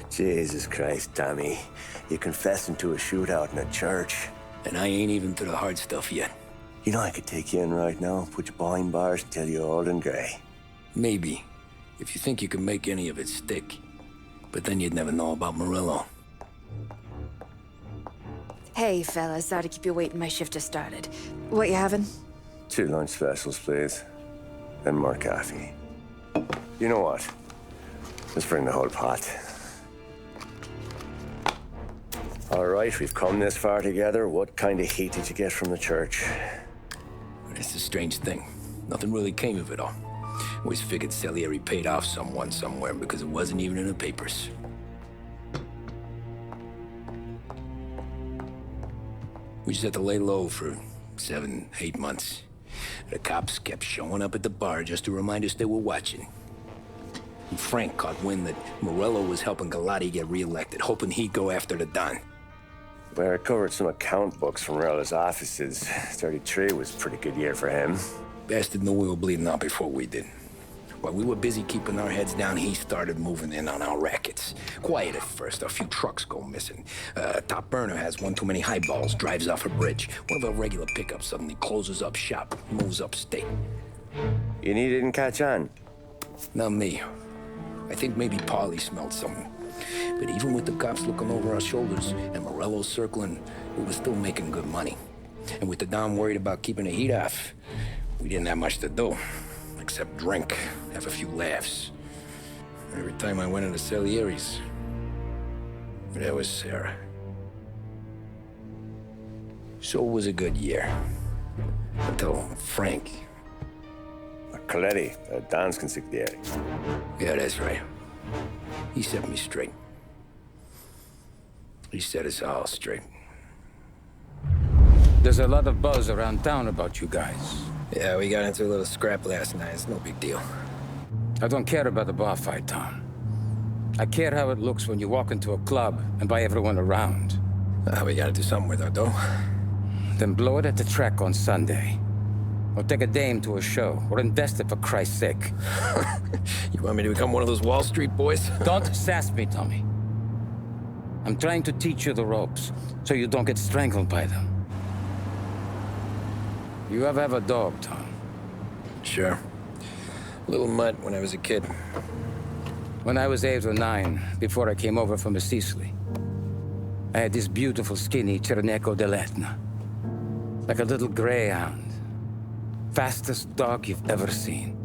Jesus Christ, Tommy. You're confessing to a shootout in a church. And I ain't even to the hard stuff yet. You know, I could take you in right now, put you behind bars until you're old and grey. Maybe, if you think you can make any of it stick. But then you'd never know about Morello. Hey, fellas, sorry to keep you waiting. My shift just started. What you having? 2 lunch specials, please. And more coffee. You know what? Let's bring the whole pot. All right, we've come this far together. What kind of heat did you get from the church? It's a strange thing. Nothing really came of it all. Always figured Salieri paid off someone somewhere because it wasn't even in the papers. We just had to lay low for 7, 8 months. The cops kept showing up at the bar just to remind us they were watching. And Frank caught wind that Morello was helping Galati get reelected, hoping he'd go after the Don. We recovered some account books from Morello's offices. 33 was a pretty good year for him. Bastard knew we were bleeding out before we did. While we were busy keeping our heads down, he started moving in on our rackets. Quiet at first, a few trucks go missing. Top burner has one too many highballs, drives off a bridge. One of our regular pickups suddenly closes up shop, moves upstate. You didn't catch on? Not me. I think maybe Paulie smelled something. But even with the cops looking over our shoulders and Morello circling, we were still making good money. And with the Don worried about keeping the heat off, we didn't have much to do. Except drink, have a few laughs. Every time I went into Salieri's, there was Sarah. So it was a good year. Until Frank. Coletti, Don's consigliere. Yeah, that's right. He set me straight. He set us all straight. There's a lot of buzz around town about you guys. Yeah, we got into a little scrap last night. It's no big deal. I don't care about the bar fight, Tom. I care how it looks when you walk into a club and buy everyone around. We gotta do something with our dough. Then blow it at the track on Sunday. Or take a dame to a show. Or invest it, for Christ's sake. You want me to become one of those Wall Street boys? Don't sass me, Tommy. I'm trying to teach you the ropes, so you don't get strangled by them. You ever have a dog, Tom? Sure. Little mutt when I was a kid. When I was 8 or 9, before I came over from Sicily, I had this beautiful, skinny Cerneco dell'Etna. Like a little greyhound. Fastest dog you've ever seen.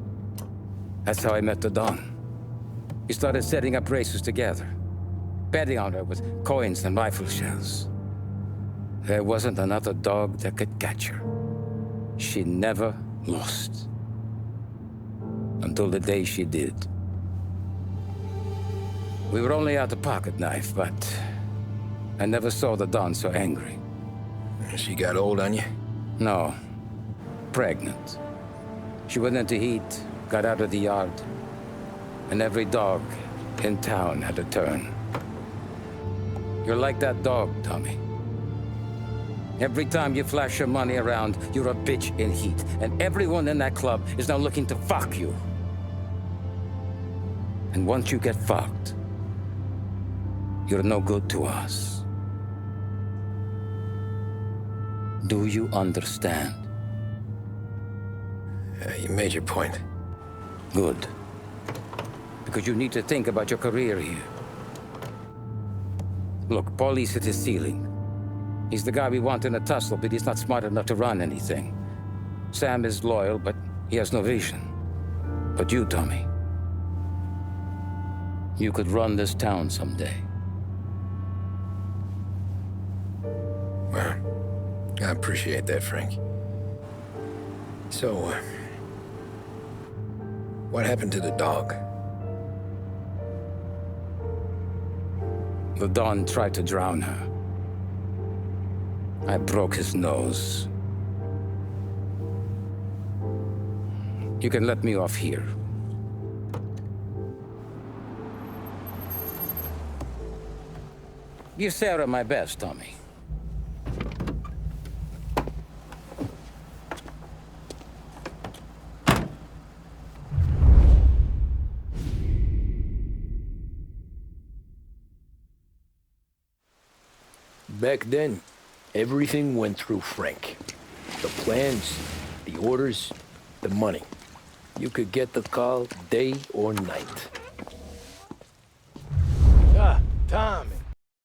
That's how I met the Don. We started setting up races together. Betting on her with coins and rifle shells. There wasn't another dog that could catch her. She never lost. Until the day she did. We were only out a pocket knife, but I never saw the Don so angry. She got old on you? No. Pregnant. She went into heat, got out of the yard, and every dog in town had a turn. You're like that dog, Tommy. Every time you flash your money around, you're a bitch in heat, and everyone in that club is now looking to fuck you. And once you get fucked, you're no good to us. Do you understand? You made your point. Good. Because you need to think about your career here. Look, Paulie's hit his ceiling. He's the guy we want in a tussle, but he's not smart enough to run anything. Sam is loyal, but he has no vision. But you, Tommy, you could run this town someday. Well, I appreciate that, Frank. So, what happened to the dog? The Don tried to drown her. I broke his nose. You can let me off here. Give Sarah my best, Tommy. Back then, everything went through Frank. The plans, the orders, the money. You could get the call day or night. Ah, Tommy.